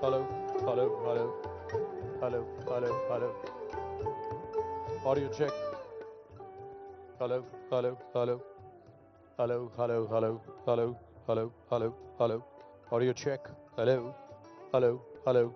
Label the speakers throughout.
Speaker 1: Hello, hello, hello, hello, hello, hello. Audio check. Hello, hello, hello, hello, hello, hello, hello, hello, hello, hello. Audio check. Hello, hello, hello.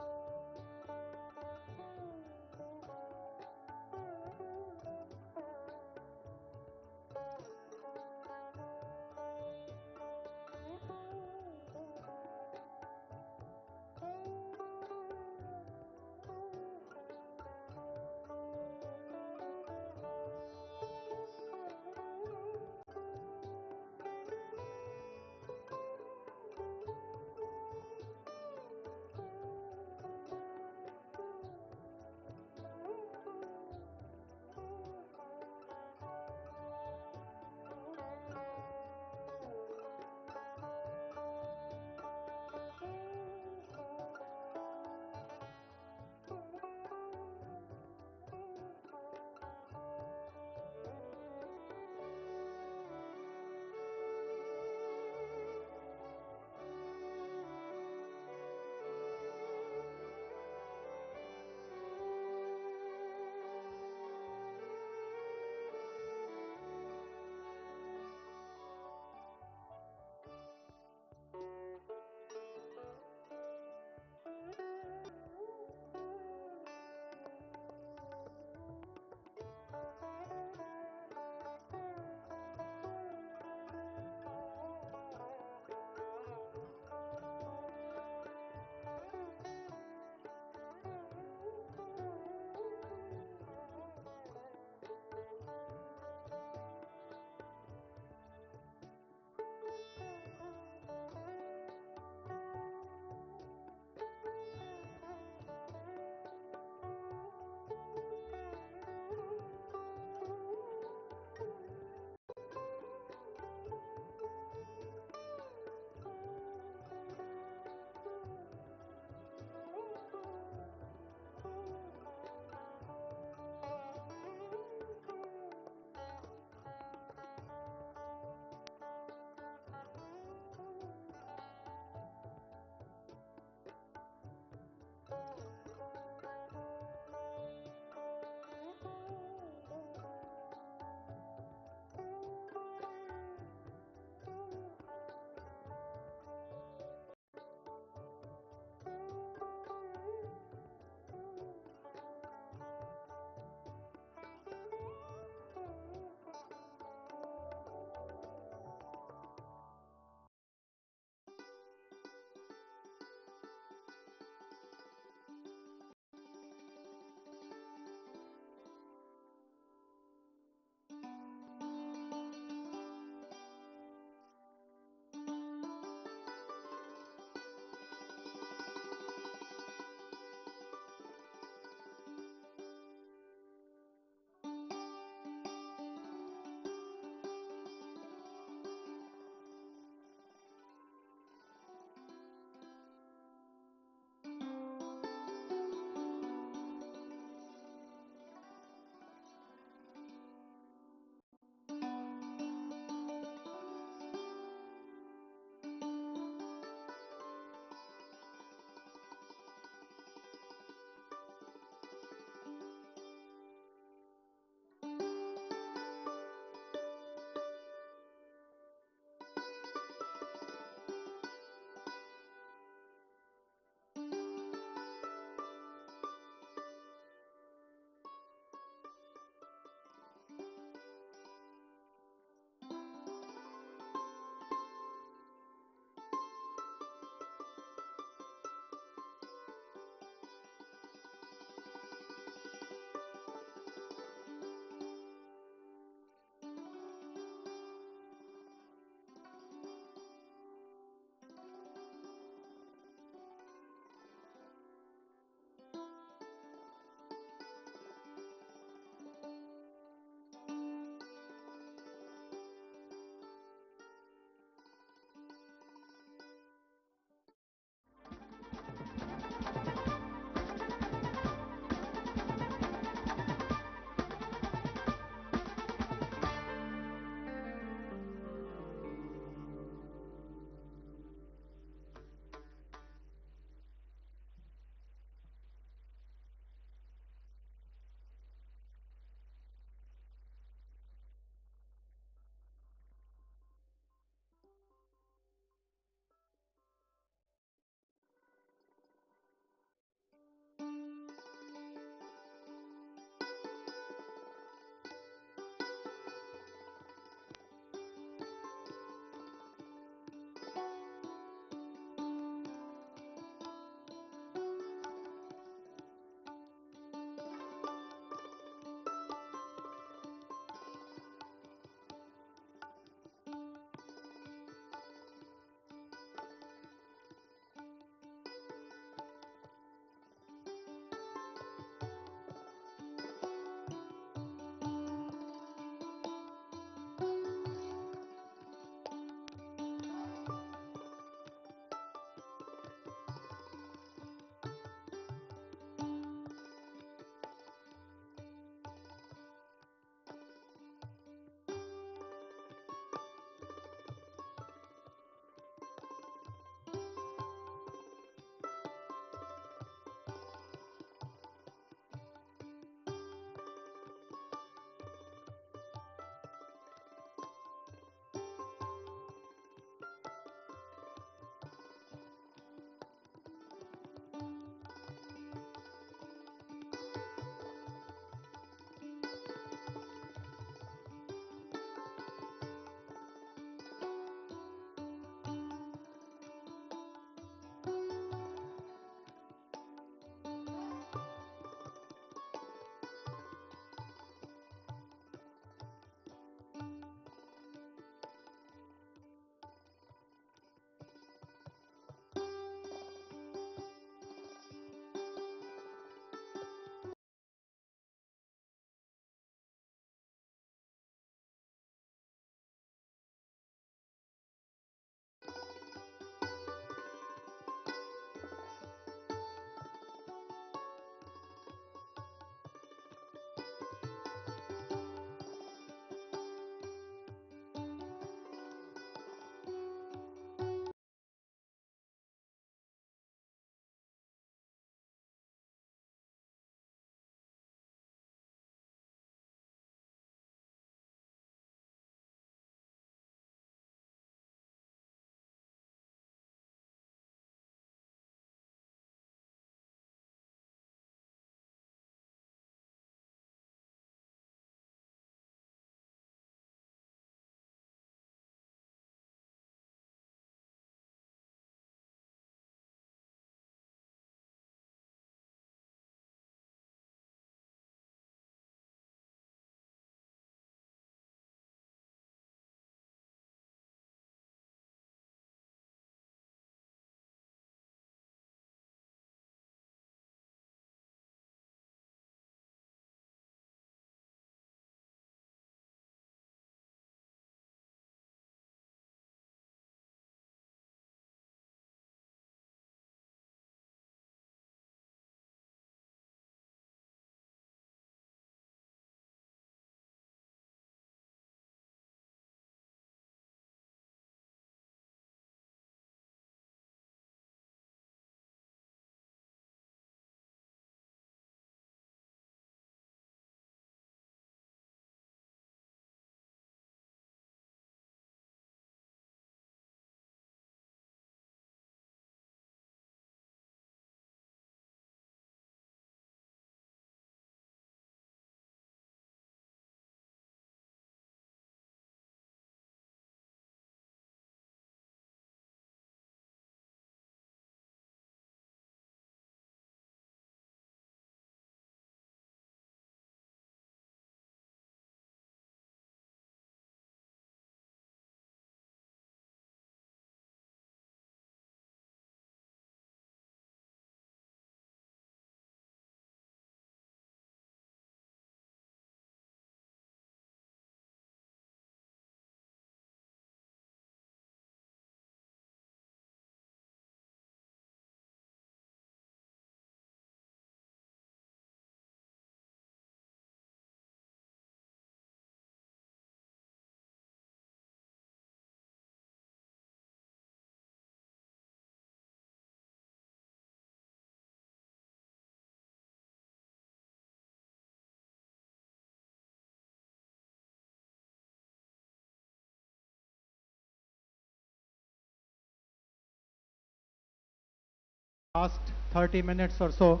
Speaker 2: Last 30 minutes or so,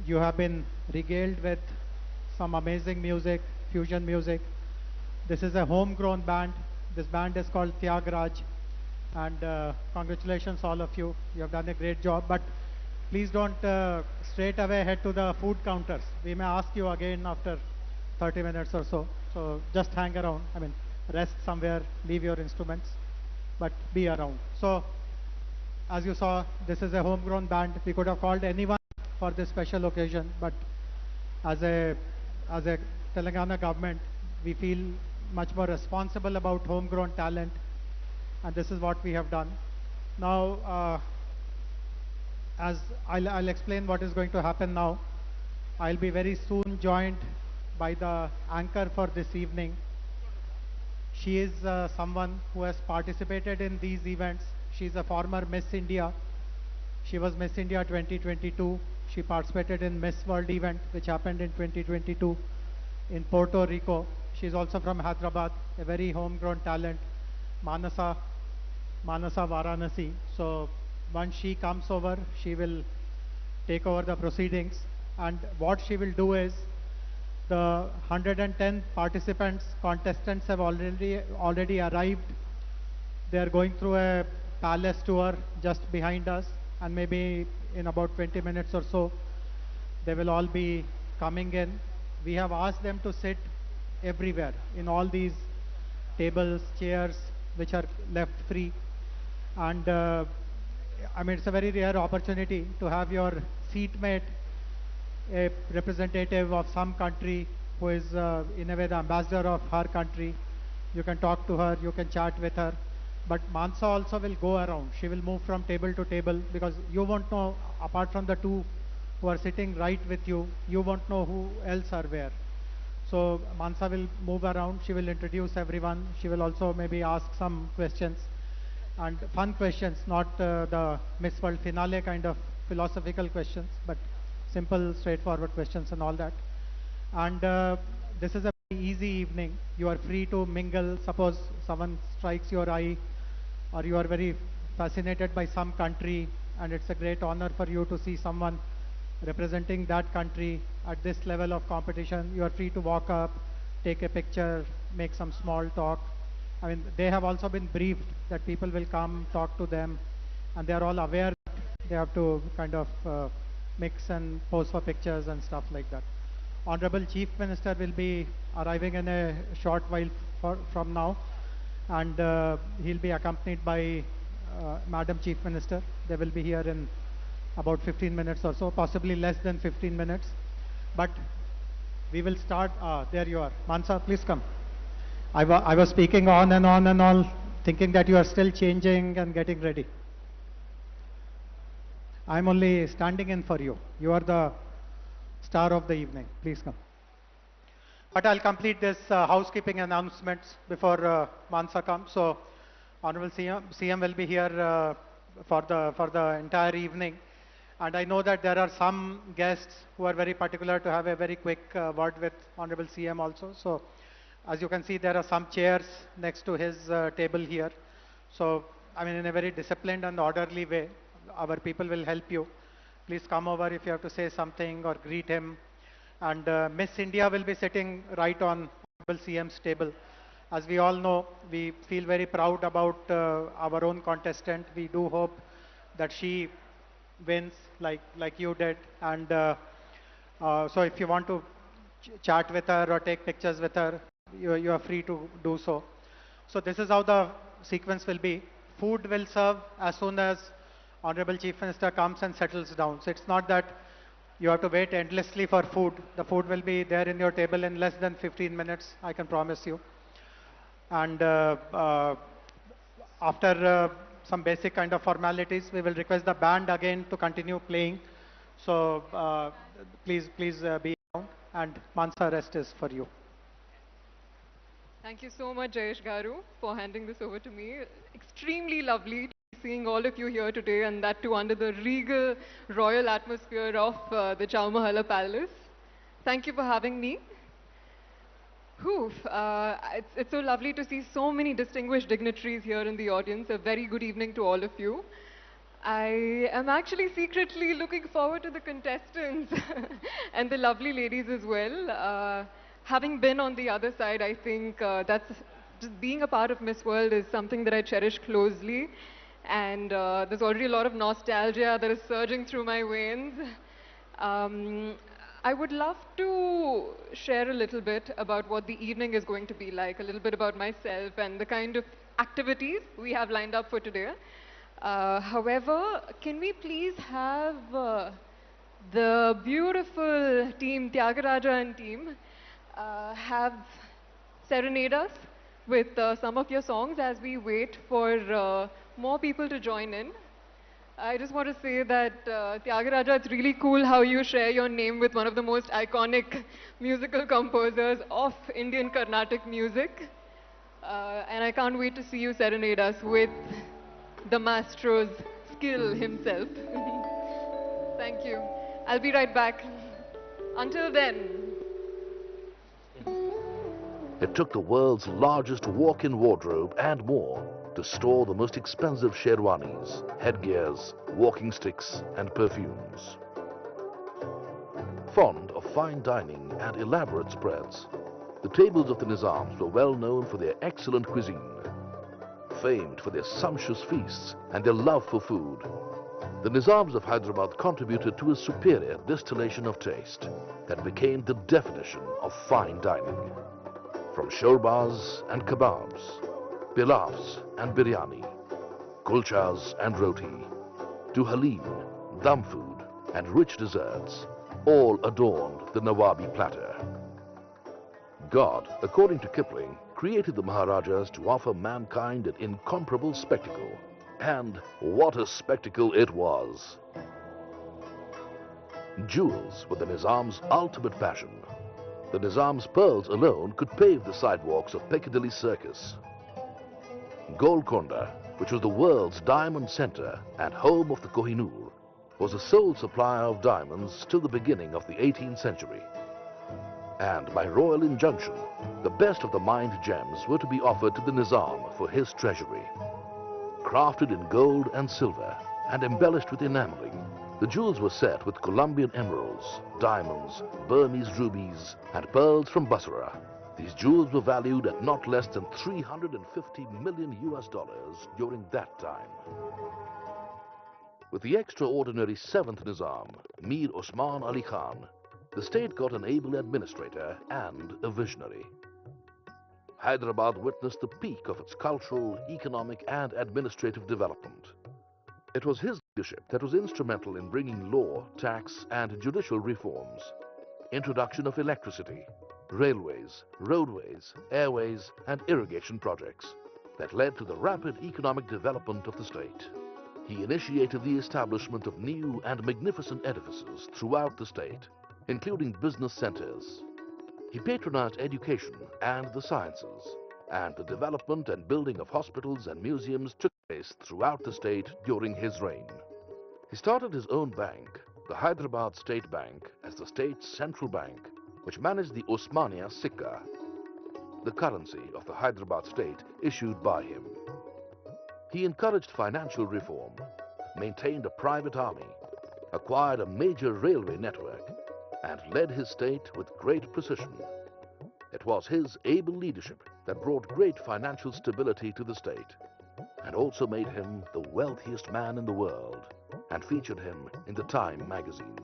Speaker 2: you have been regaled with some amazing music, fusion music. This is a homegrown band. This band is called Raj, and congratulations all of you. You have done a great job, but please don't straight away head to the food counters. We may ask you again after 30 minutes or so. So just hang around. I mean, rest somewhere, leave your instruments, but be around. So as you saw, this is a homegrown band. We could have called anyone for this special occasion, but as a as a Telangana government, we feel much more responsible about homegrown talent, and this is what we have done. Now, as I'll explain what is going to happen now. I'll be very soon joined by the anchor for this evening. She is someone who has participated in these events. She's a former Miss India. She was Miss India 2022. She participated in Miss World event, which happened in 2022 in Puerto Rico. She's also from Hyderabad, a very homegrown talent, Manasa, Manasa Varanasi. So once she comes over, she will take over the proceedings. And what she will do is, the 110 participants, contestants have already arrived. They are going through a palace tour just behind us, and maybe in about 20 minutes or so, they will all be coming in. We have asked them to sit everywhere in all these tables, chairs, which are left free. And I mean, it's a very rare opportunity to have your seatmate, a representative of some country who is in a way the ambassador of her country. You can talk to her, you can chat with her. But Mansa also will go around. She will move from table to table, because you won't know, apart from the two who are sitting right with you, you won't know who else are where. So Mansa will move around. She will introduce everyone. She will also maybe ask some questions, and fun questions, not the Miss World finale kind of philosophical questions, but simple, straightforward questions and all that. And this is a very easy evening. You are free to mingle. Suppose someone strikes your eye, or you are very fascinated by some country, and it's a great honor for you to see someone representing that country at this level of competition. You are free to walk up, take a picture, make some small talk. I mean, they have also been briefed that people will come, talk to them, and they are all aware that they have to kind of mix and pose for pictures and stuff like that. Honorable Chief Minister will be arriving in a short while from now, and he'll be accompanied by Madam Chief Minister. They will be here in about 15 minutes or so, possibly less than 15 minutes. But we will start. There you are. Mansa, please come. I was speaking on and on and on, thinking that you are still changing and getting ready. I'm only standing in for you. You are the star of the evening. Please come. But I'll complete this housekeeping announcements before Mansa comes. So, Honorable CM will be here for the entire evening. And I know that there are some guests who are very particular to have a very quick word with Honorable CM also. So, as you can see, there are some chairs next to his table here. So, I mean, in a very disciplined and orderly way, our people will help you. Please come over if you have to say something or greet him. And Miss India will be sitting right on Honorable CM's table. As we all know, we feel very proud about our own contestant. We do hope that she wins like you did. And so if you want to chat with her or take pictures with her, you are free to do so. So this is how the sequence will be. Food will serve as soon as Honorable Chief Minister comes and settles down. So it's not that you have to wait endlessly for food. The food will be there in your table in less than 15 minutes, I can promise you. And after some basic kind of formalities, we will request the band again to continue playing. So please be around, and Mansa, rest is for you.
Speaker 3: Thank you so much, Jayesh Garu, for handing this over to me. Extremely lovely to be seeing all of you here today, and that too under the regal royal atmosphere of the Chowmahalla Palace. Thank you for having me. Whew, it's so lovely to see so many distinguished dignitaries here in the audience. A very good evening to all of you. I am actually secretly looking forward to the contestants and the lovely ladies as well. Having been on the other side, I think that's just being a part of Miss World is something that I cherish closely. And there's already a lot of nostalgia that is surging through my veins. Um, I would love to share a little bit about what the evening is going to be like, a little bit about myself and the kind of activities we have lined up for today. However, can we please have the beautiful team, Tyagaraja and team, have serenade us with some of your songs as we wait for more people to join in. I just want to say that, Tyagaraja, it's really cool how you share your name with one of the most iconic musical composers of Indian Carnatic music. And I can't wait to see you serenade us with the maestro's skill himself. Thank you. I'll be right back. Until then.
Speaker 4: It took the world's largest walk-in wardrobe and more to store the most expensive sherwanis, headgears, walking sticks and perfumes. Fond of fine dining and elaborate spreads, the tables of the Nizams were well known for their excellent cuisine. Famed for their sumptuous feasts and their love for food, the Nizams of Hyderabad contributed to a superior distillation of taste that became the definition of fine dining. From shorbas and kebabs, pilafs and biryani, kulchas and roti, to halim, dum food and rich desserts, all adorned the Nawabi platter. God, according to Kipling, created the Maharajas to offer mankind an incomparable spectacle. And what a spectacle it was! Jewels were the Nizam's ultimate passion. The Nizam's pearls alone could pave the sidewalks of Piccadilly Circus. Golconda, which was the world's diamond center and home of the Kohinoor, was the sole supplier of diamonds till the beginning of the 18th century. And by royal injunction, the best of the mined gems were to be offered to the Nizam for his treasury. Crafted in gold and silver and embellished with enameling, the jewels were set with Colombian emeralds, diamonds, Burmese rubies and pearls from Basra. These jewels were valued at not less than $350 million during that time. With the extraordinary 7th Nizam, Mir Osman Ali Khan, the state got an able administrator and a visionary. Hyderabad witnessed the peak of its cultural, economic and administrative development. It was his leadership that was instrumental in bringing law, tax and judicial reforms, introduction of electricity, railways, roadways, airways and irrigation projects that led to the rapid economic development of the state. He initiated the establishment of new and magnificent edifices throughout the state, including business centers. He patronized education and the sciences, and the development and building of hospitals and museums took place throughout the state during his reign. He started his own bank, the Hyderabad State Bank, as the state's central bank, which managed the Osmania Sikka, the currency of the Hyderabad state issued by him. He encouraged financial reform, maintained a private army, acquired a major railway network, and led his state with great precision. It was his able leadership that brought great financial stability to the state and also made him the wealthiest man in the world and featured him in the Time magazine.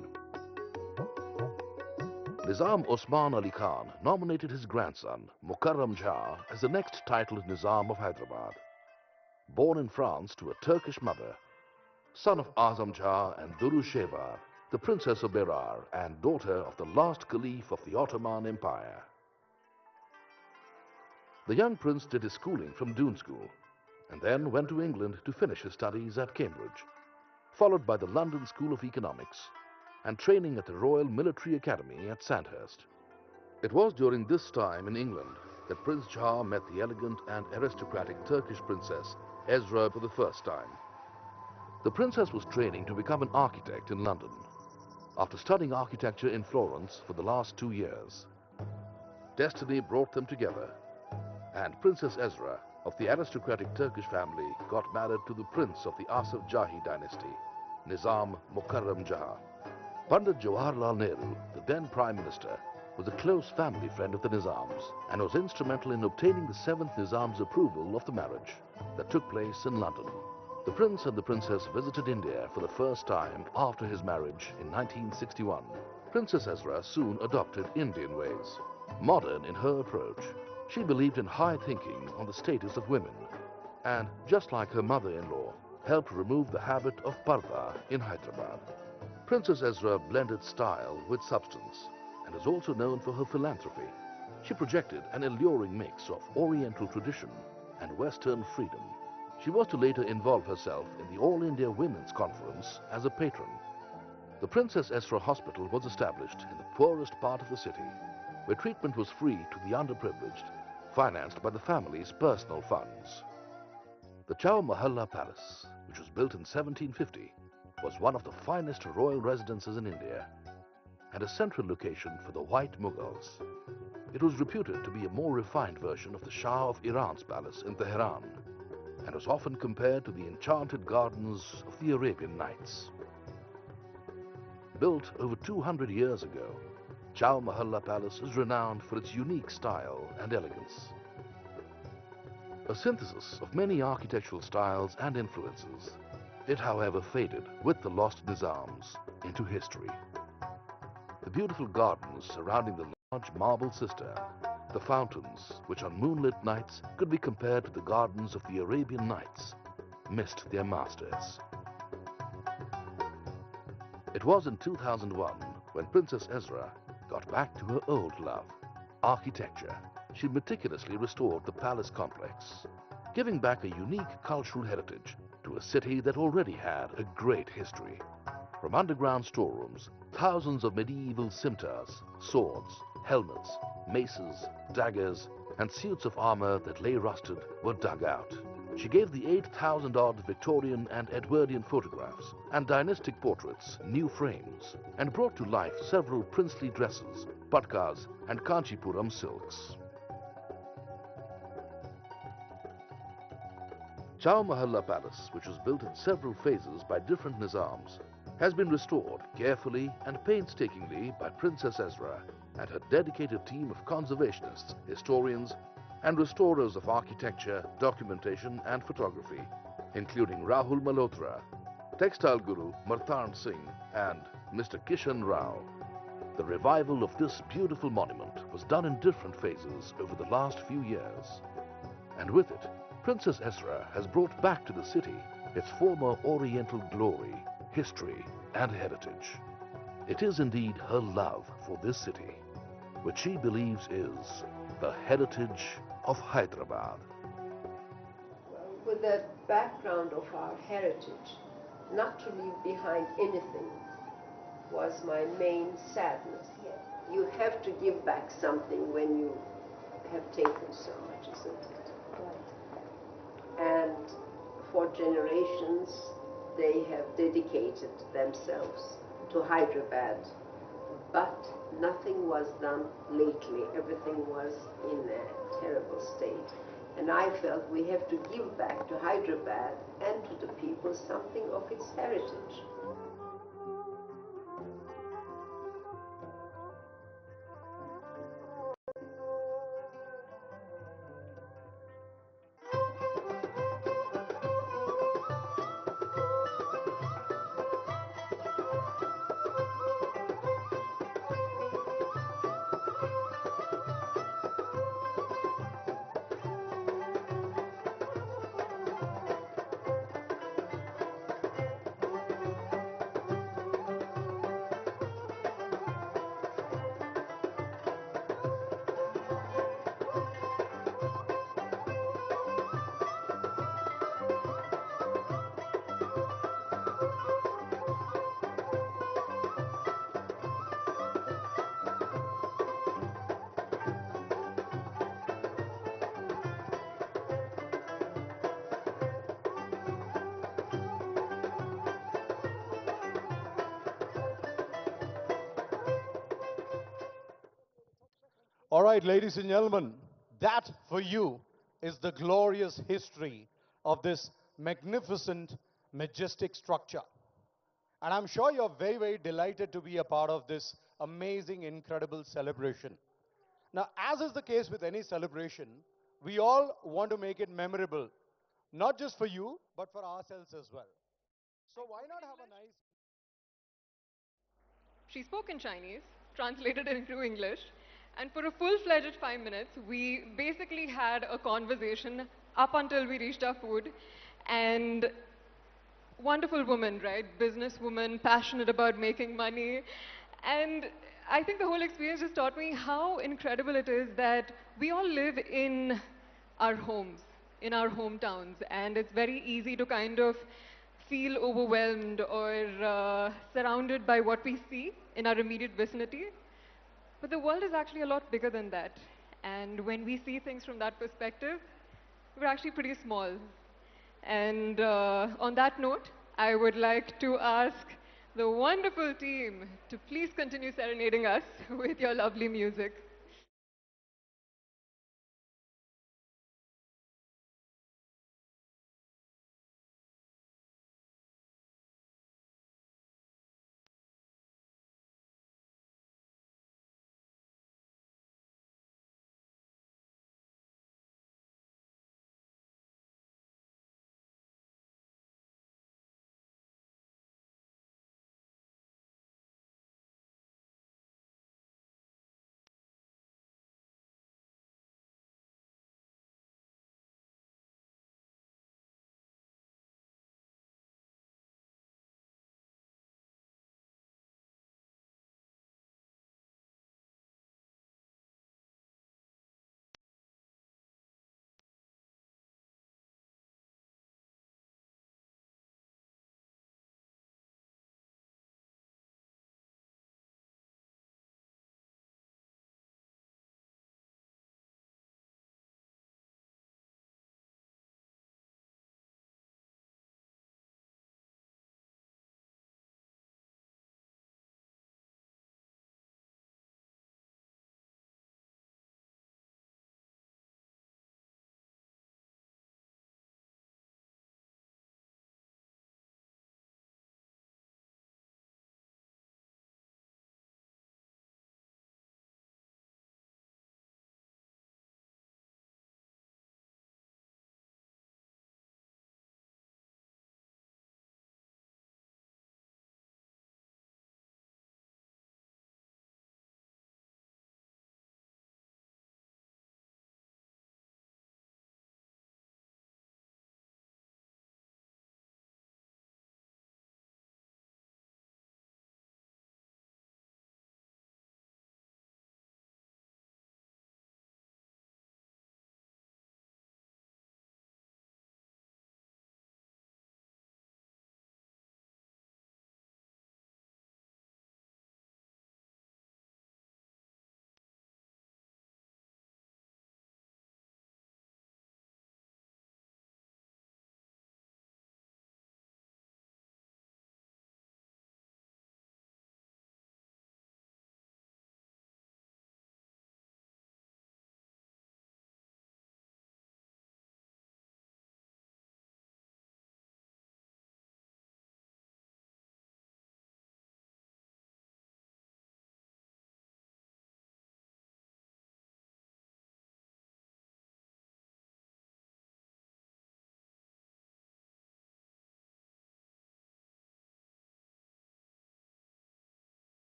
Speaker 4: Nizam Osman Ali Khan nominated his grandson, Mukarram Jha, as the next titled Nizam of Hyderabad. Born in France to a Turkish mother, son of Azam Jha and Duru Shevar, the Princess of Berar and daughter of the last Caliph of the Ottoman Empire. The young prince did his schooling from Doon School and then went to England to finish his studies at Cambridge, followed by the London School of Economics and training at the Royal Military Academy at Sandhurst. It was during this time in England that Prince Jha met the elegant and aristocratic Turkish princess Ezra for the first time. The princess was training to become an architect in London after studying architecture in Florence for the last 2 years. Destiny brought them together, and Princess Ezra, of the aristocratic Turkish family got married to the prince of the Asaf Jahi dynasty, Nizam Mukarram Jahan. Pandit Jawaharlal Nehru, the then Prime Minister, was a close family friend of the Nizam's and was instrumental in obtaining the 7th Nizam's approval of the marriage that took place in London. The prince and the princess visited India for the first time after his marriage in 1961. Princess Ezra soon adopted Indian ways. Modern in her approach, she believed in high thinking on the status of women and, just like her mother-in-law, helped remove the habit of parda in Hyderabad. Princess Ezra blended style with substance and is also known for her philanthropy. She projected an alluring mix of Oriental tradition and Western freedom. She was to later involve herself in the All India Women's Conference as a patron. The Princess Ezra Hospital was established in the poorest part of the city, where treatment was free to the underprivileged, financed by the family's personal funds. The Chowmahalla Palace, which was built in 1750, was one of the finest royal residences in India and a central location for the White Mughals. It was reputed to be a more refined version of the Shah of Iran's palace in Tehran and was often compared to the enchanted gardens of the Arabian Nights. Built over 200 years ago, Chowmahalla Palace is renowned for its unique style and elegance. A synthesis of many architectural styles and influences, it however faded with the lost Nizams into history. The beautiful gardens surrounding the large marble cistern, the fountains, which on moonlit nights could be compared to the gardens of the Arabian Nights, missed their masters. It was in 2001 when Princess Ezra got back to her old love, architecture. She meticulously restored the palace complex, giving back a unique cultural heritage to a city that already had a great history. From underground storerooms, thousands of medieval scimitars, swords, helmets, maces, daggers, and suits of armor that lay rusted were dug out. She gave the 8,000-odd Victorian and Edwardian photographs and dynastic portraits new frames and brought to life several princely dresses, patkas, and Kanchipuram silks. Chowmahalla Palace, which was built in several phases by different Nizams, has been restored carefully and painstakingly by Princess Ezra and her dedicated team of conservationists, historians, and restorers of architecture, documentation, and photography, including Rahul Malhotra, textile guru Martan Singh, and Mr. Kishan Rao. The revival of this beautiful monument was done in different phases over the last few years. And with it, Princess Ezra has brought back to the city its former Oriental glory, history, and heritage. It is indeed her love for this city, which she believes is the heritage of Hyderabad.
Speaker 5: With the background of our heritage, not to leave behind anything was my main sadness. You have to give back something when you have taken so much, isn't it? And for generations, they have dedicated themselves to Hyderabad. But nothing was done lately. Everything was in a terrible state. And I felt we have to give back to Hyderabad and to the people something of its heritage.
Speaker 1: All right, ladies and gentlemen, that for you is the glorious history of this magnificent, majestic structure. And I'm sure you're very, very delighted to be a part of this amazing, incredible celebration. Now, as is the case with any celebration, we all want to make it memorable, not just for you, but for ourselves as well. So why not have a nice...
Speaker 3: She spoke in Chinese, translated it into English, and for a full-fledged 5 minutes, we basically had a conversation up until we reached our food. And wonderful woman, right? Businesswoman, passionate about making money. And I think the whole experience just taught me how incredible it is that we all live in our homes, in our hometowns, and it's very easy to kind of feel overwhelmed or surrounded by what we see in our immediate vicinity. But the world is actually a lot bigger than that. And when we see things from that perspective, we're actually pretty small. And on that note, I would like to ask the wonderful team to please continue serenading us with your lovely music.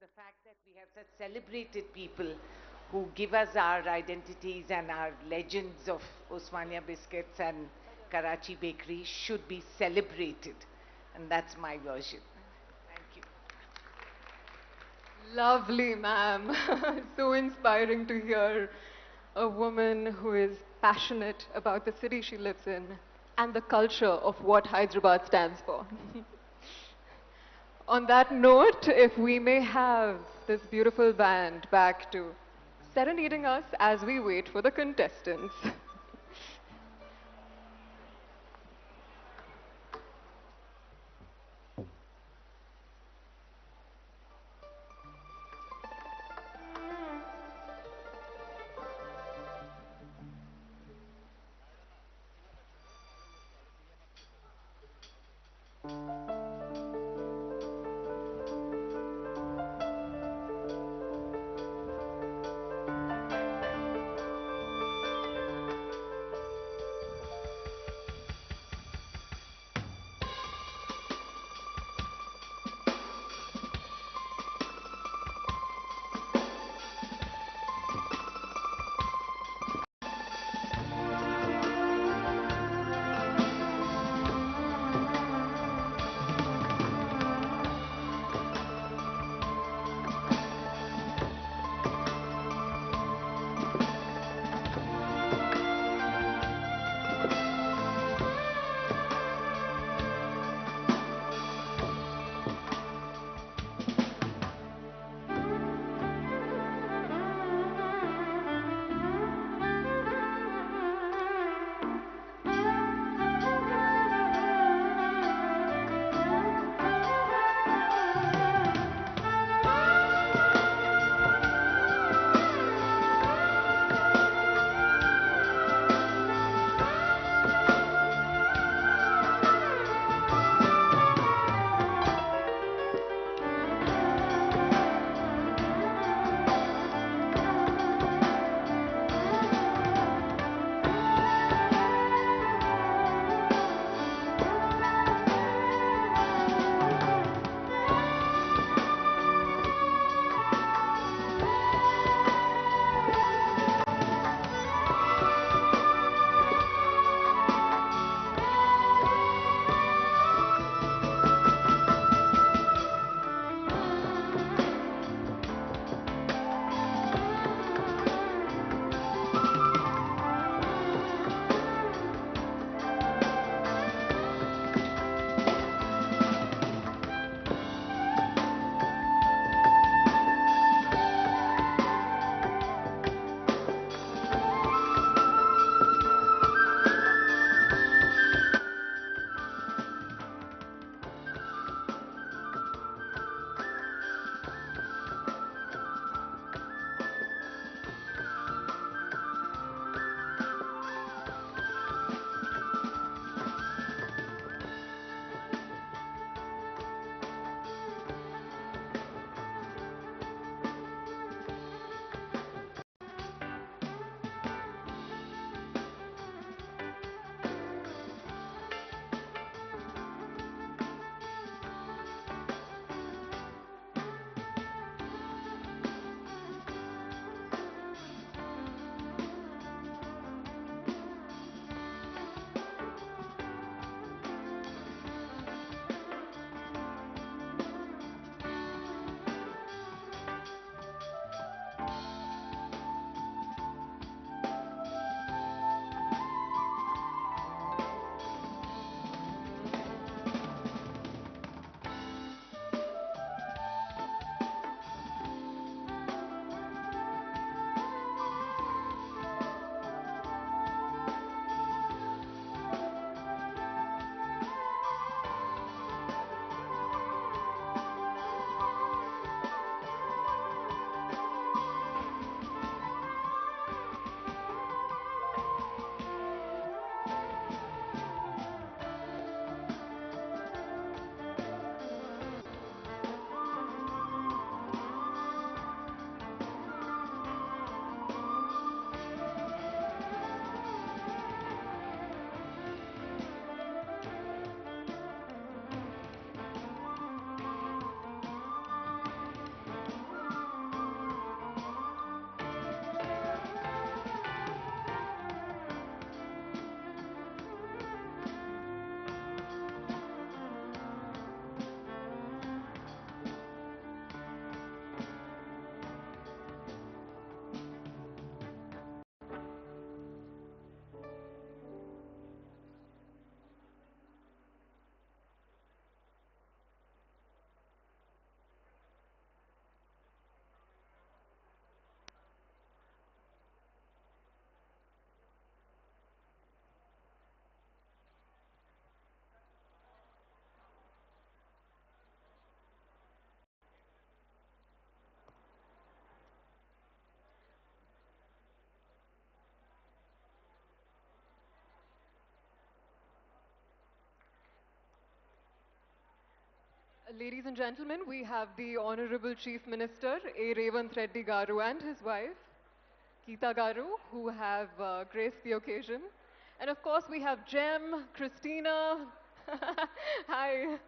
Speaker 6: the fact that we have such celebrated people who give us our identities and our legends of Osmania biscuits and Karachi bakery should be celebrated. And that's my version. Thank you.
Speaker 3: Lovely, ma'am. So inspiring to hear a woman who is passionate about the city she lives in and the culture of what Hyderabad stands for. On that note, if we may have this beautiful band back to serenading us as we wait for the contestants. Ladies and gentlemen, we have the Honorable Chief Minister, A. Revanth Reddy Garu, and his wife, Geeta Garu, who have graced the occasion. And of course, we have Jem, Christina, hi,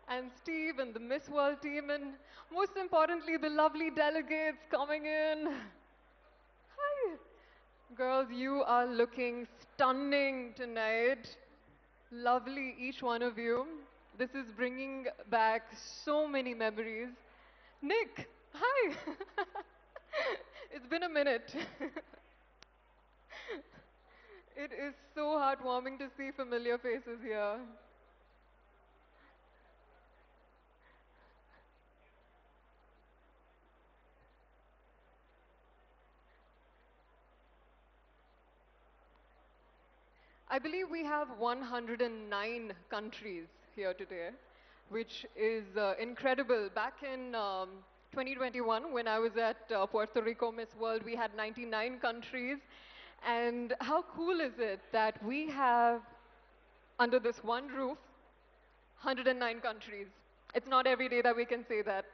Speaker 3: and Steve, and the Miss World team, and most importantly, the lovely delegates coming in. Hi. Girls, you are looking stunning tonight. Lovely, each one of you. This is bringing back so many memories. Nick, hi. It's been a minute. It is so heartwarming to see familiar faces here. I believe we have 109 countries here today, which is incredible. Back in 2021, when I was at Puerto Rico Miss World, we had 99 countries. And how cool is it that we have, under this one roof, 109 countries? It's not every day that we can say that.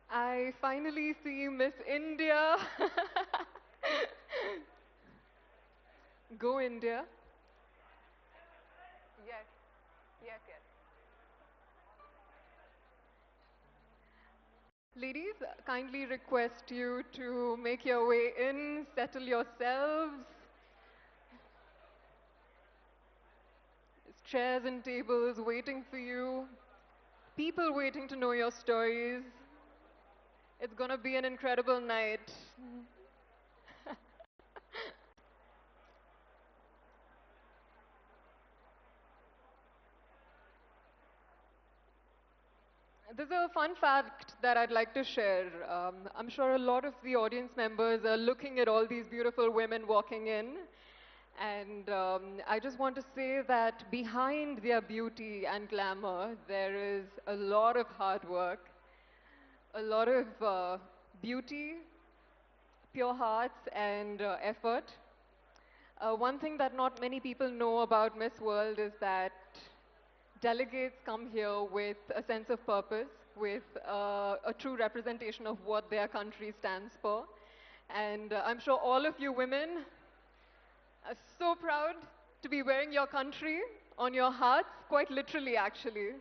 Speaker 3: I finally see Miss India. Go India. Yes, yes, yes. Ladies, kindly request you to make your way in, settle yourselves. There's chairs and tables waiting for you, people waiting to know your stories. It's gonna be an incredible night. There's a fun fact that I'd like to share. I'm sure a lot of the audience members are looking at all these beautiful women walking in. And I just want to say that behind their beauty and glamour, there is a lot of hard work, a lot of beauty, pure hearts, and effort. One thing that not many people know about Miss World is that delegates come here with a sense of purpose, with a true representation of what their country stands for. And I'm sure all of you women are so proud to be wearing your country on your hearts, quite literally, actually.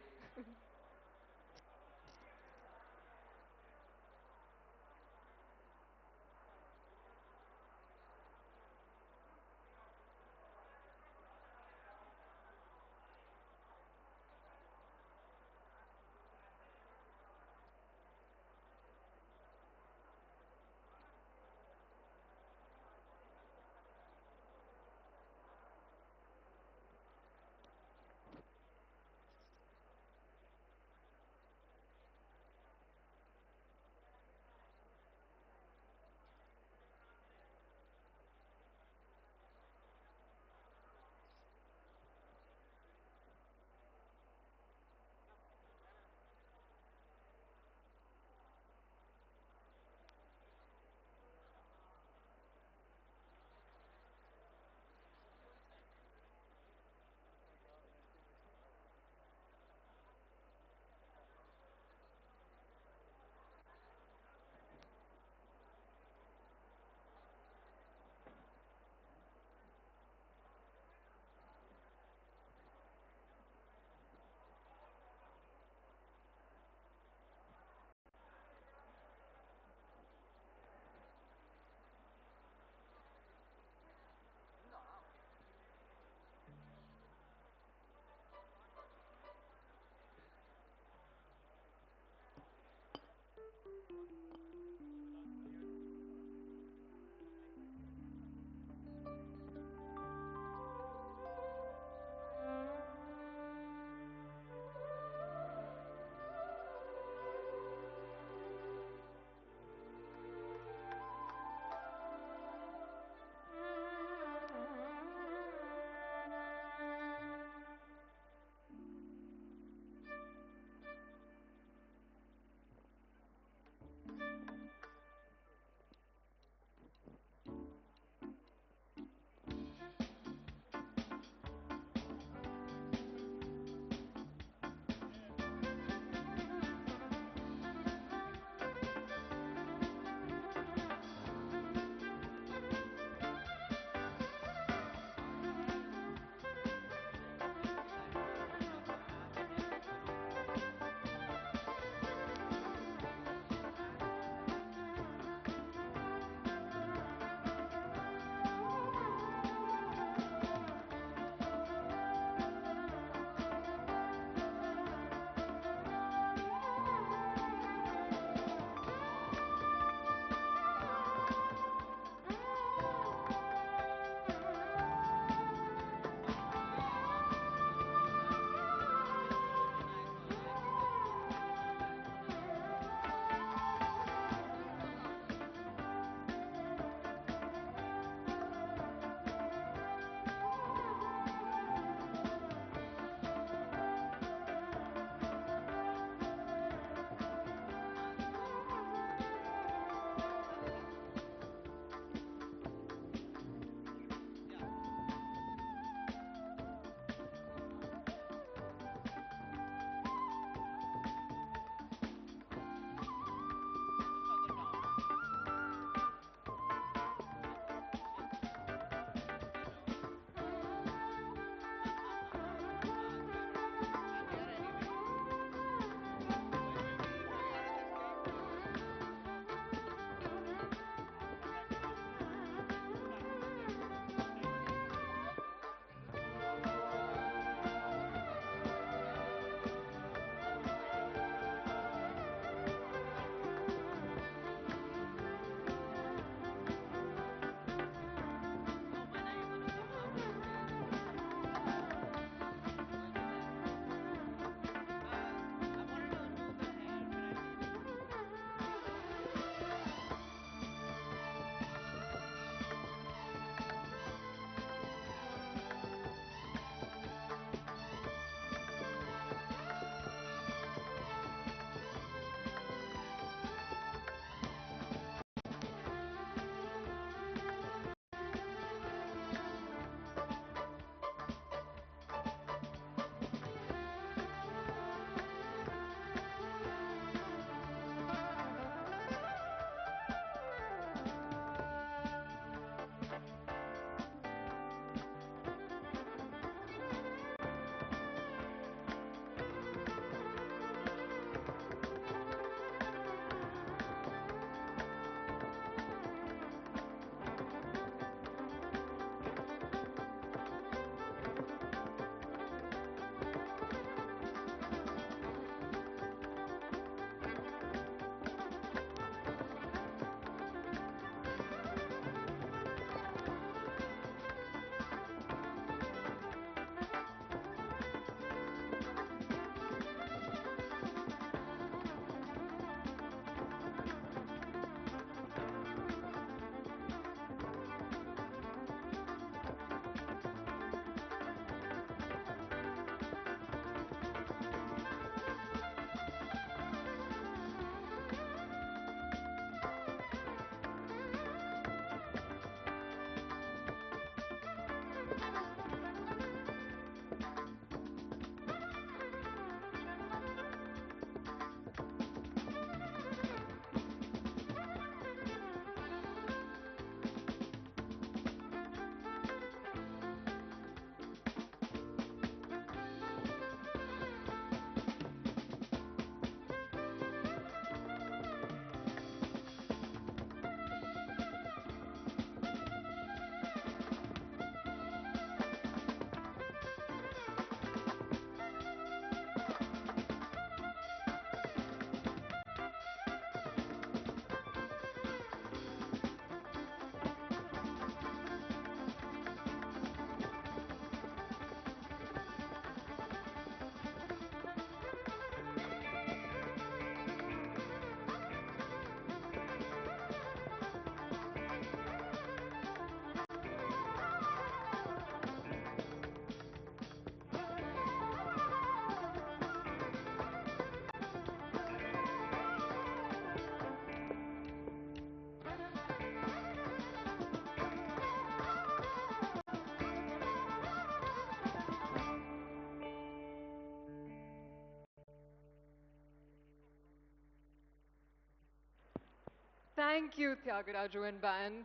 Speaker 3: Thank you, Tyagaraja and band,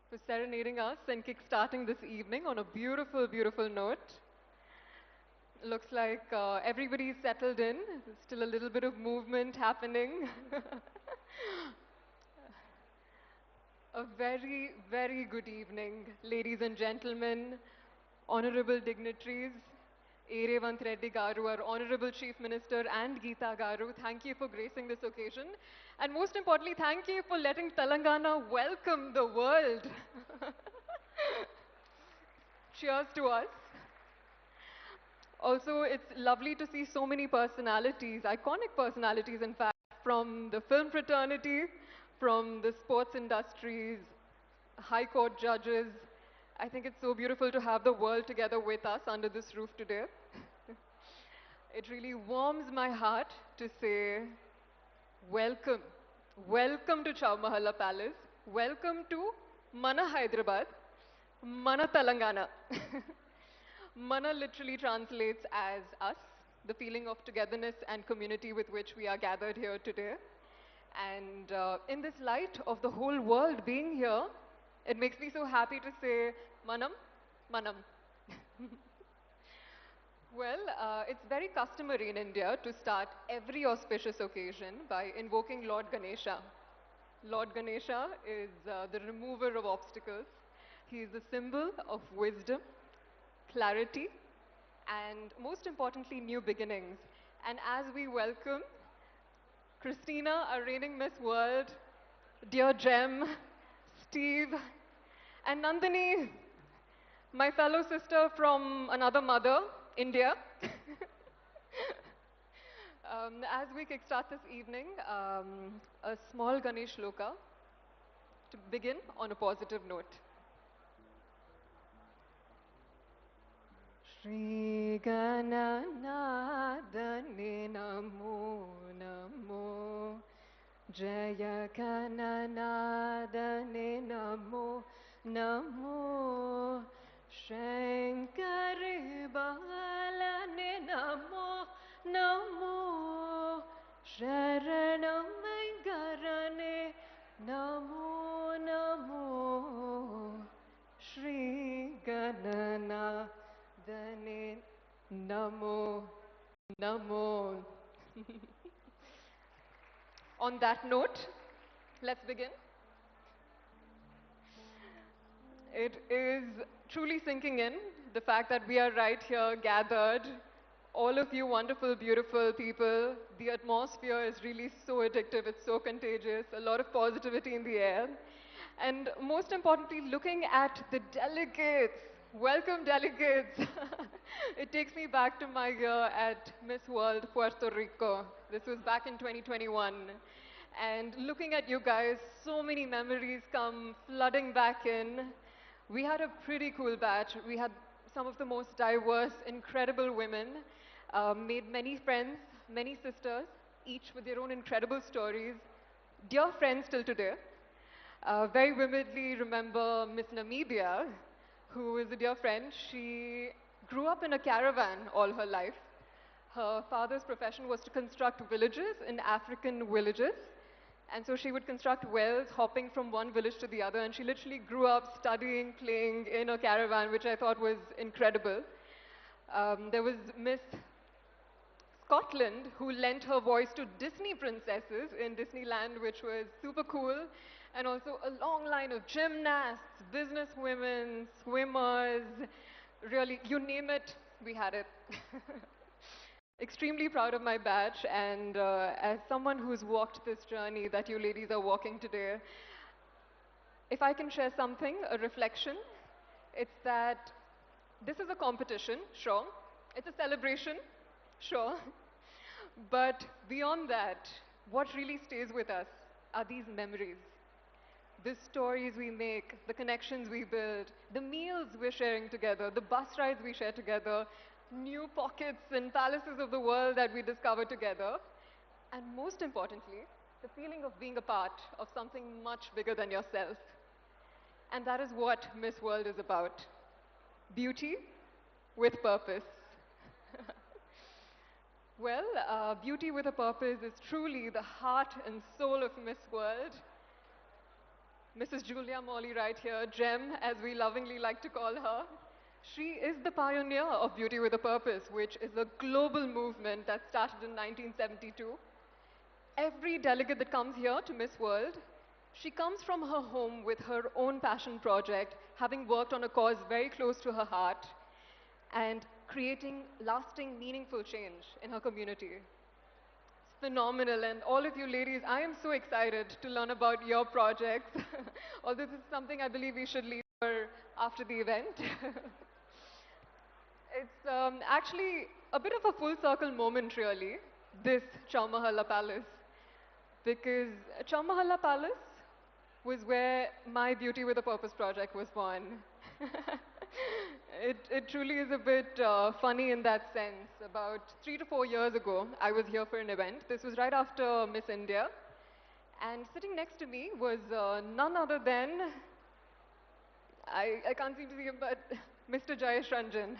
Speaker 3: for serenading us and kickstarting this evening on a beautiful, beautiful note. Looks like everybody's settled in. There's still a little bit of movement happening. A very, very good evening, ladies and gentlemen, honorable dignitaries, A. Revant Reddy Garu, our Honorable Chief Minister, and Geeta Garu. Thank you for gracing this occasion. And most importantly, thank you for letting Telangana welcome the world. Cheers to us. Also, it's lovely to see so many personalities, iconic personalities, in fact, from the film fraternity, from the sports industries, high court judges. I think it's so beautiful to have the world together with us under this roof today. It really warms my heart to say, welcome. Welcome to Chowmahalla Palace. Welcome to Mana Hyderabad, Mana Telangana. Mana literally translates as us, the feeling of togetherness and community with which we are gathered here today. And in this light of the whole world being here, it makes me so happy to say, Manam, Manam. Well, it's very customary in India to start every auspicious occasion by invoking Lord Ganesha. Lord Ganesha is the remover of obstacles. He is the symbol of wisdom, clarity, and most importantly, new beginnings. And as we welcome Christina, our reigning Miss World, dear Jem, Steve, and Nandini, my fellow sister from another mother, India. As we kickstart this evening, a small Ganesh Shloka to begin on a positive note. Shri Gananadane Namo Namo Jaya Gananadane Namo Namo Shankari Balane Namo Namo Sharanam Garane Namo Namo Shri Ganana Dane Namo Namo. On that note, let's begin. It is truly sinking in, the fact that we are right here gathered. All of you wonderful, beautiful people. The atmosphere is really so addictive, it's so contagious, a lot of positivity in the air. And most importantly, looking at the delegates. Welcome, delegates. It takes me back to my year at Miss World Puerto Rico. This was back in 2021. And looking at you guys, so many memories come flooding back in. We had a pretty cool batch. We had some of the most diverse, incredible women, made many friends, many sisters, each with their own incredible stories. Dear friends till today. Very vividly remember Miss Namibia, who is a dear friend. She grew up in a caravan all her life. Her father's profession was to construct villages in African villages. And so she would construct wells, hopping from one village to the other. And she literally grew up studying, playing in a caravan, which I thought was incredible. There was Miss Scotland, who lent her voice to Disney princesses in Disneyland, which was super cool. And also a long line of gymnasts, businesswomen, swimmers, really, you name it, we had it. Extremely proud of my batch, and as someone who's walked this journey that you ladies are walking today, if I can share something, a reflection, it's that this is a competition, sure. It's a celebration, sure. But beyond that, what really stays with us are these memories. The stories we make, the connections we build, the meals we're sharing together, the bus rides we share together, new pockets and palaces of the world that we discover together, and most importantly, the feeling of being a part of something much bigger than yourself. And that is what Miss World is about. Beauty with purpose. Well, Beauty with a Purpose is truly the heart and soul of Miss World. Mrs. Julia Morley right here, Gem, as we lovingly like to call her. She is the pioneer of Beauty with a Purpose, which is a global movement that started in 1972. Every delegate that comes here to Miss World, she comes from her home with her own passion project, having worked on a cause very close to her heart and creating lasting, meaningful change in her community. It's phenomenal, and all of you ladies, I am so excited to learn about your projects. Although this is something I believe we should leave for after the event. It's actually a bit of a full circle moment, really, this Chowmahalla Palace. Because Chowmahalla Palace was where my Beauty with a Purpose project was born. It truly is a bit funny in that sense. About 3 to 4 years ago, I was here for an event. This was right after Miss India. And sitting next to me was none other than, I can't seem to see him, but Mr. Jayesh Ranjan.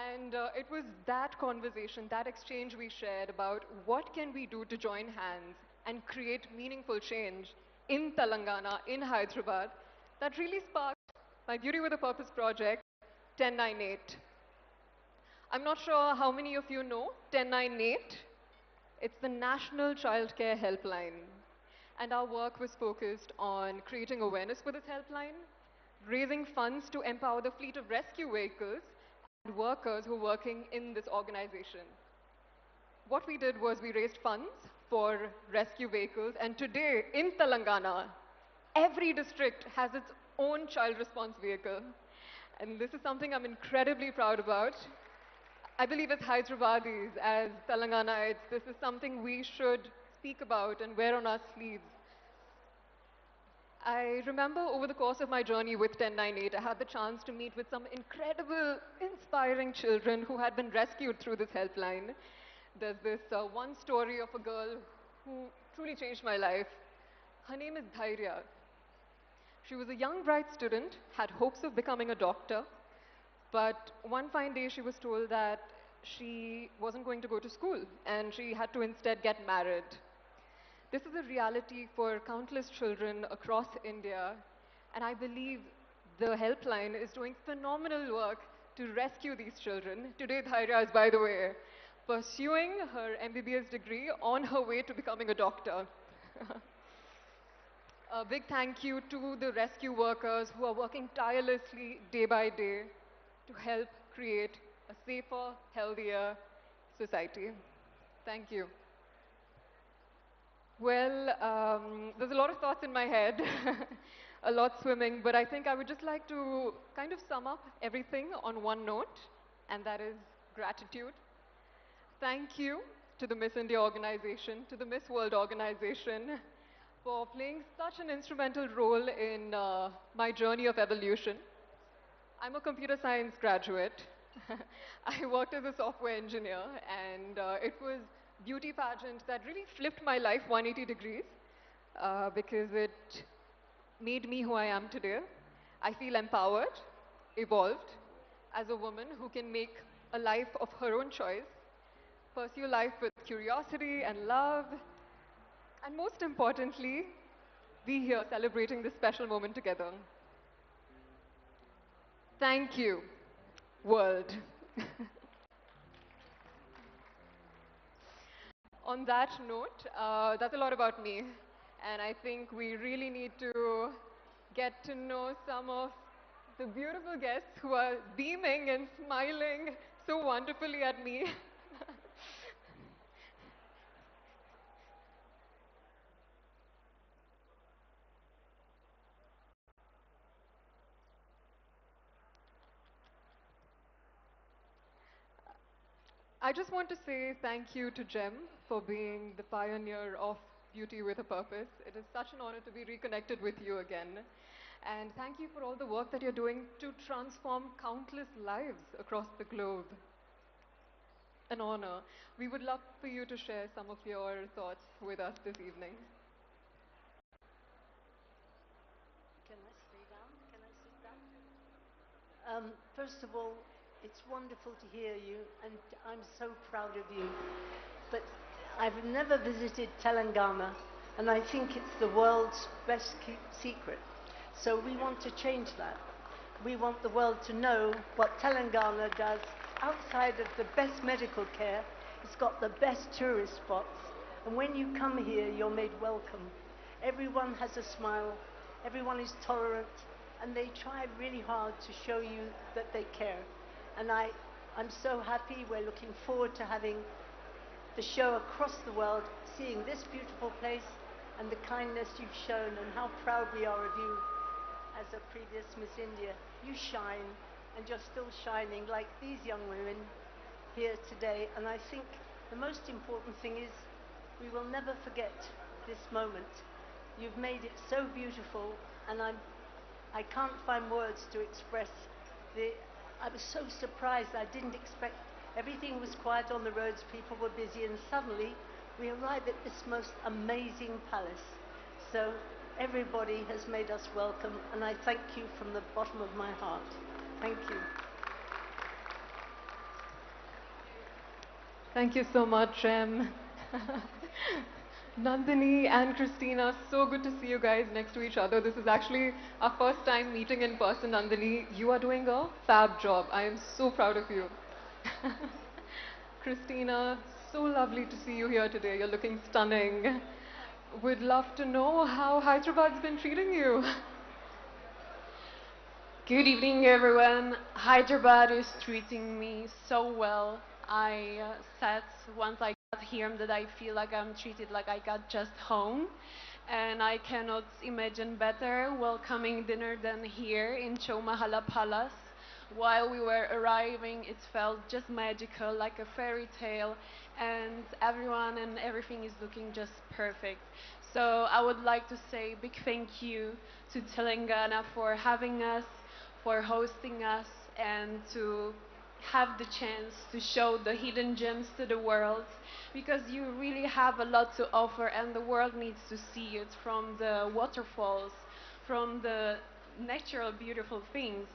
Speaker 3: And it was that conversation, that exchange we shared about what can we do to join hands and create meaningful change in Telangana, in Hyderabad, that really sparked my Beauty with a Purpose project, 1098. I'm not sure how many of you know 1098. It's the National Childcare Helpline. And our work was focused on creating awareness for this helpline, raising funds to empower the fleet of rescue vehicles and workers who are working in this organization. What we did was we raised funds for rescue vehicles, and today in Telangana, every district has its own child response vehicle. And this is something I'm incredibly proud about. I believe as Hyderabadis, as Telangana'ites, this is something we should speak about and wear on our sleeves. I remember over the course of my journey with 1098, I had the chance to meet with some incredible, inspiring children who had been rescued through this helpline. There's this one story of a girl who truly changed my life. Her name is Dhairya. She was a young, bright student, had hopes of becoming a doctor, but one fine day she was told that she wasn't going to go to school and she had to instead get married. This is a reality for countless children across India, and I believe the helpline is doing phenomenal work to rescue these children. Today, Dhairya is, by the way, pursuing her MBBS degree on her way to becoming a doctor. A big thank you to the rescue workers who are working tirelessly day by day to help create a safer, healthier society. Thank you. Well, there's a lot of thoughts in my head, a lot swimming, but I think I would just like to kind of sum up everything on one note, and that is gratitude. Thank you to the Miss India organization, to the Miss World organization, for playing such an instrumental role in my journey of evolution. I'm a computer science graduate. I worked as a software engineer, and it was beauty pageant that really flipped my life 180 degrees because it made me who I am today. I feel empowered, evolved as a woman who can make a life of her own choice, pursue life with curiosity and love, and most importantly, be here celebrating this special moment together. Thank you, world. On that note, that's a lot about me. And I think we really need to get to know some of the beautiful guests who are beaming and smiling so wonderfully at me. I just want to say thank you to Jem for being the pioneer of Beauty with a Purpose. It is such an honor to be reconnected with you again. And thank you for all the work that you're doing to transform countless lives across the globe. An honor. We would love for you to share some of your thoughts with us this evening.
Speaker 7: Can I stay down? Can I sit down? First of all, It's wonderful to hear you, and I'm so proud of you. But I've never visited Telangana, and I think it's the world's best kept secret. So we want to change that. We want the world to know what Telangana does outside of the best medical care. It's got the best tourist spots. And when you come here, you're made welcome. Everyone has a smile, everyone is tolerant, and they try really hard to show you that they care. And I'm so happy. We're looking forward to having the show across the world, seeing this beautiful place and the kindness you've shown and how proud we are of you as a previous Miss India. You shine, and you're still shining like these young women here today. And I think the most important thing is we will never forget this moment. You've made it so beautiful, and I can't find words to express the. I was so surprised. I didn't expect. Everything was quiet on the roads, people were busy, and suddenly we arrived at this most amazing palace. So everybody has made us welcome, and I thank you from the bottom of my heart. Thank you.
Speaker 3: Thank you so much, Rem. Nandini and Christina, so good to see you guys next to each other. This is actually our first time meeting in person, Nandini. You are doing a fab job. I am so proud of you. Christina, so lovely to see you here today. You're looking stunning. Would love to know how Hyderabad's been treating you.
Speaker 8: Good evening, everyone. Hyderabad is treating me so well. I said once I got here that I feel like I'm treated like I got just home. And I cannot imagine better welcoming dinner than here in Chowmahalla Palace. While we were arriving, it felt just magical, like a fairy tale, and everyone and everything is looking just perfect. So I would like to say a big thank you to Telangana for having us, for hosting us, and to have the chance to show the hidden gems to the world, because you really have a lot to offer and the world needs to see it, from the waterfalls, from the natural beautiful things,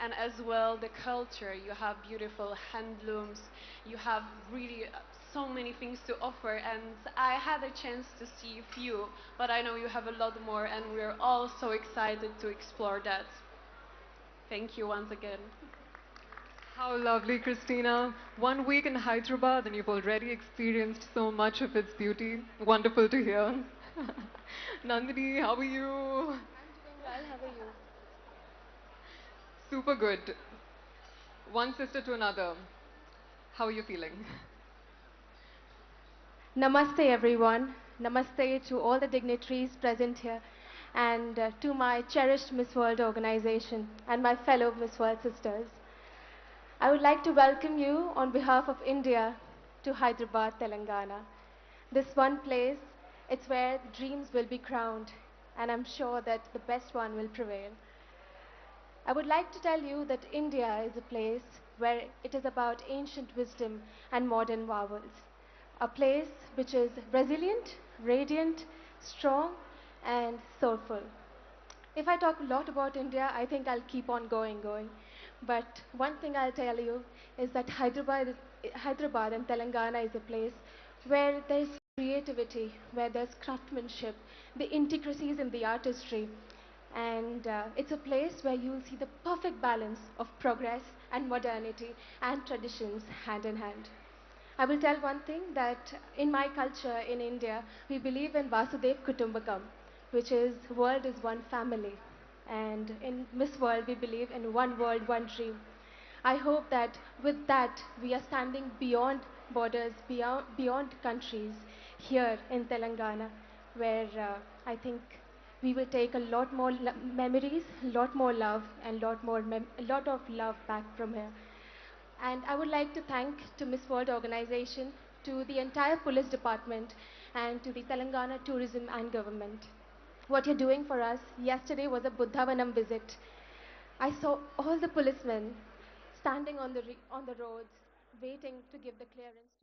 Speaker 8: and as well the culture. You have beautiful handlooms, you have really so many things to offer, and I had a chance to see a few, but I know you have a lot more, and we're all so excited to explore that. Thank you once again.
Speaker 3: How lovely, Christina. 1 week in Hyderabad and you've already experienced so much of its beauty. Wonderful to hear. Nandini, how are you?
Speaker 9: Well, how are you?
Speaker 3: Super good. One sister to another. How are you feeling?
Speaker 9: Namaste, everyone. Namaste to all the dignitaries present here and to my cherished Miss World organization and my fellow Miss World sisters. I would like to welcome you on behalf of India to Hyderabad, Telangana. This one place, it's where dreams will be crowned, and I'm sure that the best one will prevail. I would like to tell you that India is a place where it is about ancient wisdom and modern marvels. A place which is resilient, radiant, strong, and soulful. If I talk a lot about India, I think I'll keep on going. But one thing I'll tell you is that Hyderabad and Telangana is a place where there's creativity, where there's craftsmanship, the intricacies in the artistry, and it's a place where you'll see the perfect balance of progress and modernity and traditions hand in hand. I will tell one thing that in my culture in India, we believe in Vasudev Kutumbakam, which is world is one family. And in Miss World, we believe in one world, one dream. I hope that with that, we are standing beyond borders, beyond countries here in Telangana, where I think we will take a lot more memories, a lot more love, and a lot of love back from here. And I would like to thank to Miss World organization, to the entire police department, and to the Telangana tourism and government. What you're doing for us, yesterday was a Buddhavanam visit. I saw all the policemen standing on the roads, waiting to give the clearance.